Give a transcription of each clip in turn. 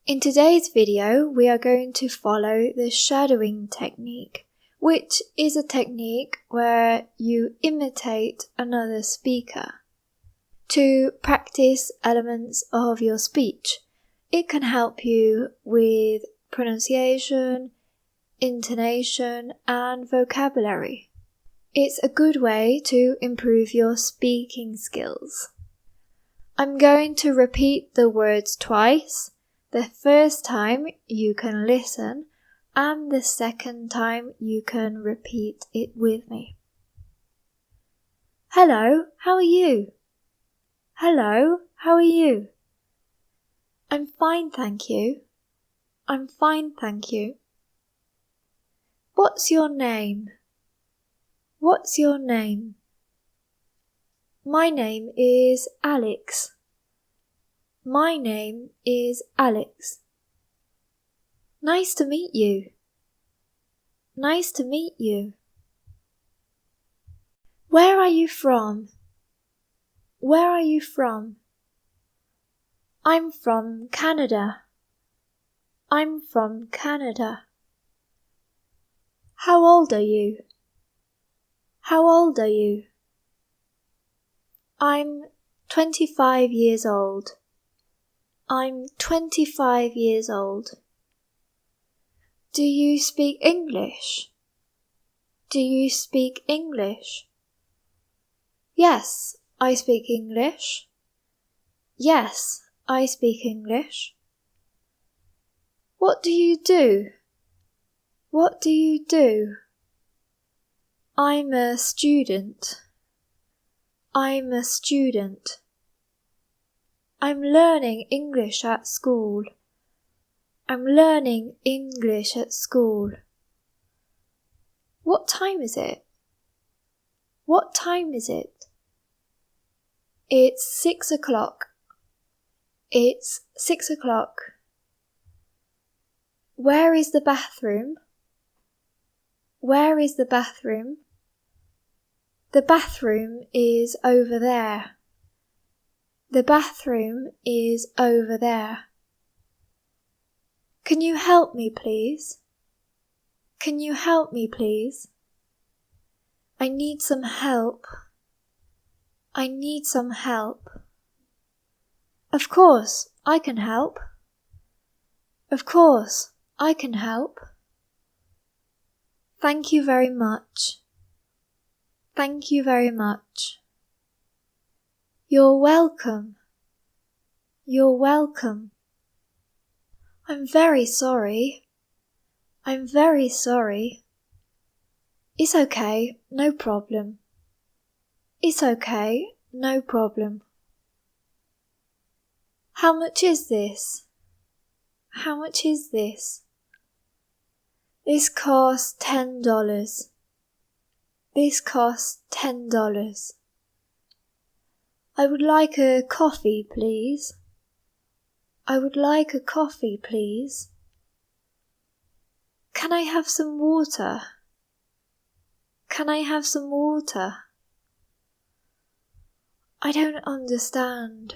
In today's video, we are going to follow the shadowing technique, which is a technique where you imitate another speaker to practice elements of your speech. It can help you with pronunciation, intonation, and vocabulary. It's a good way to improve your speaking skills. I'm going to repeat the words twice. The first time you can listen, and the second time you can repeat it with me. Hello, how are you? Hello, how are you? I'm fine, thank you. I'm fine, thank you. What's your name? What's your name? My name is Alex. My name is Alex. Nice to meet you. Nice to meet you. Where are you from? Where are you from? I'm from Canada. I'm from Canada. How old are you? How old are you? I'm 25 years old. I'm 25 years old. Do you speak English? Do you speak English? Yes, I speak English. Yes, I speak English. What do you do? What do you do? I'm a student. I'm a student. I'm learning English at school. I'm learning English at school. What time is it? What time is it? It's 6 o'clock. It's 6 o'clock. Where is the bathroom? Where is the bathroom? The bathroom is over there. The bathroom is over there. Can you help me, please? Can you help me, please? I need some help. I need some help. Of course, I can help. Of course, I can help. Thank you very much. Thank you very much. You're welcome. You're welcome. I'm very sorry. I'm very sorry. It's okay, no problem. It's okay, no problem. How much is this? How much is this? This costs $10. This costs $10. I would like a coffee, please. I would like a coffee, please. Can I have some water? Can I have some water? I don't understand.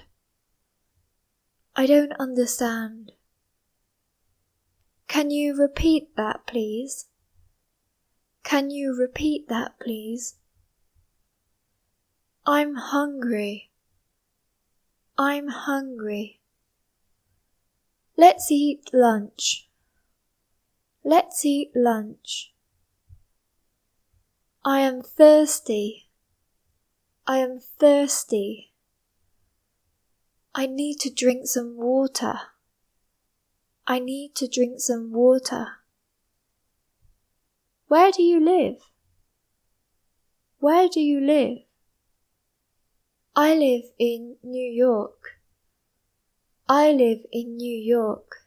I don't understand. Can you repeat that, please? Can you repeat that, please? I'm hungry. I'm hungry. Let's eat lunch. Let's eat lunch. I am thirsty. I am thirsty. I need to drink some water. I need to drink some water. Where do you live? Where do you live? I live in New York. I live in New York.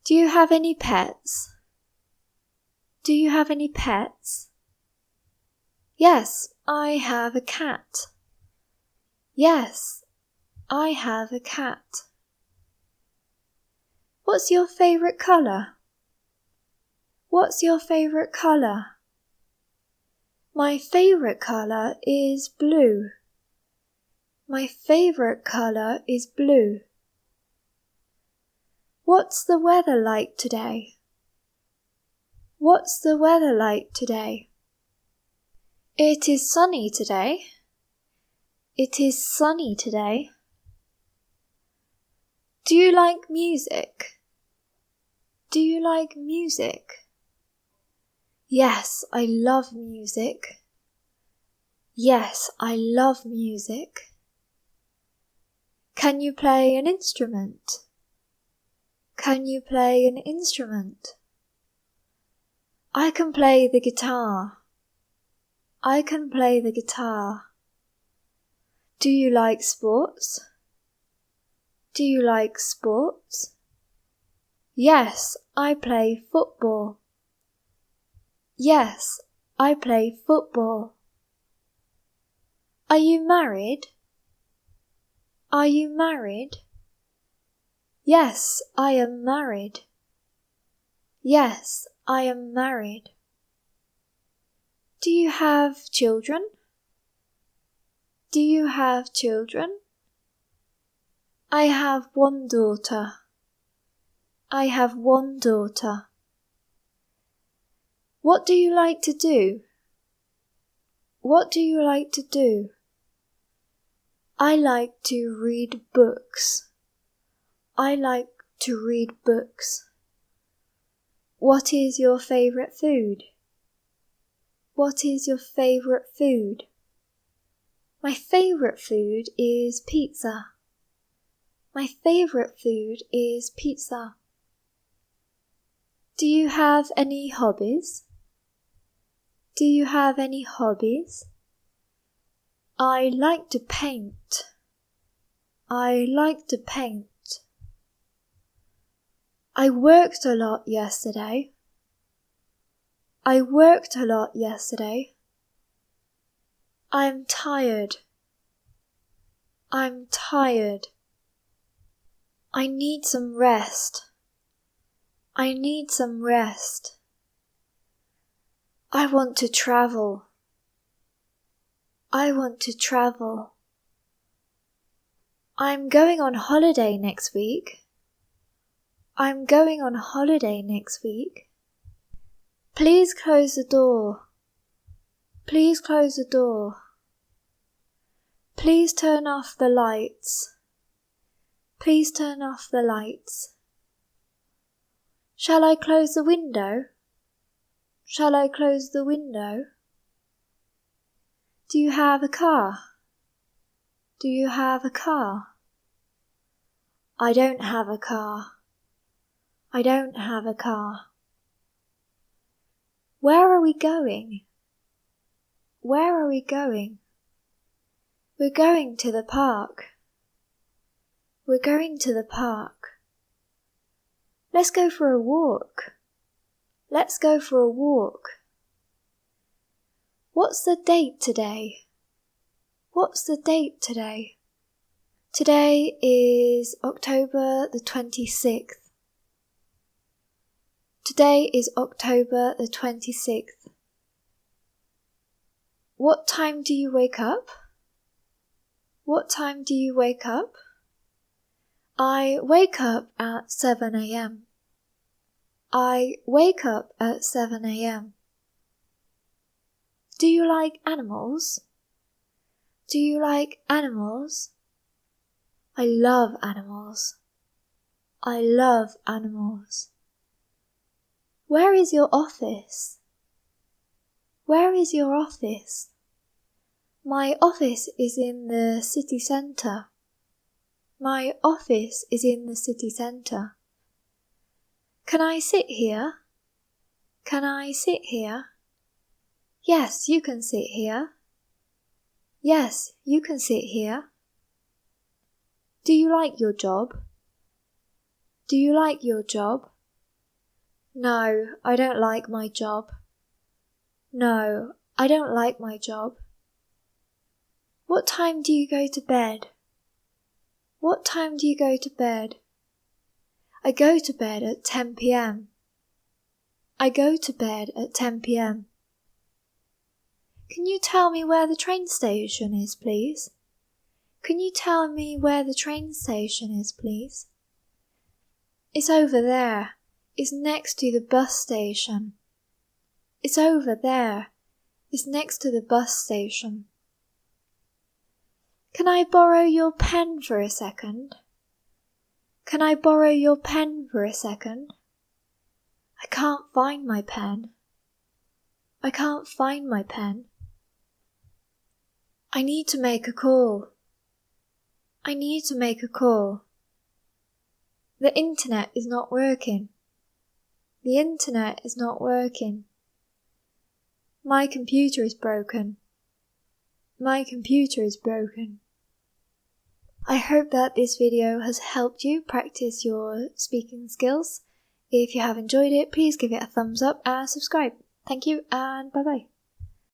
Do you have any pets? Do you have any pets? Yes, I have a cat. Yes, I have a cat. What's your favourite colour? What's your favourite colour? My favourite colour is blue. My favourite colour is blue. What's the weather like today? What's the weather like today? It is sunny today. It is sunny today. Do you like music? Do you like music? Yes, I love music. Yes, I love music. Can you play an instrument? Can you play an instrument? I can play the guitar. I can play the guitar. Do you like sports? Do you like sports? Yes, I play football. Yes, I play football. Are you married? Are you married? Yes, I am married. Yes, I am married. Do you have children? Do you have children? I have one daughter. I have one daughter. What do you like to do? What do you like to do? I like to read books. I like to read books. What is your favourite food? What is your favourite food? My favourite food is pizza. My favourite food is pizza. Do you have any hobbies? Do you have any hobbies? I like to paint. I like to paint. I worked a lot yesterday. I worked a lot yesterday. I'm tired. I'm tired. I need some rest. I need some rest. I want to travel. I want to travel. I'm going on holiday next week. I'm going on holiday next week. Please close the door. Please close the door. Please turn off the lights. Please turn off the lights. Shall I close the window? Shall I close the window? Do you have a car? Do you have a car? I don't have a car. I don't have a car. Where are we going? Where are we going? We're going to the park. We're going to the park. Let's go for a walk. Let's go for a walk. What's the date today? What's the date today? Today is October the 26th. Today is October the 26th. What time do you wake up? What time do you wake up? I wake up at 7 a.m. I wake up at 7 a.m. Do you like animals? Do you like animals? I love animals. I love animals. Where is your office? Where is your office? My office is in the city centre. My office is in the city centre. Can I sit here? Can I sit here? Yes, you can sit here. Yes, you can sit here. Do you like your job? Do you like your job? No, I don't like my job. No, I don't like my job. What time do you go to bed? What time do you go to bed? I go to bed at 10 p.m. I go to bed at 10 p.m. Can you tell me where the train station is, please? Can you tell me where the train station is, please? It's over there. It's next to the bus station. It's over there. It's next to the bus station. Can I borrow your pen for a second? Can I borrow your pen for a second? I can't find my pen. I can't find my pen. I need to make a call. I need to make a call. The internet is not working. The internet is not working. My computer is broken. My computer is broken. I hope that this video has helped you practice your speaking skills. If you have enjoyed it, please give it a thumbs up and subscribe. Thank you and bye bye.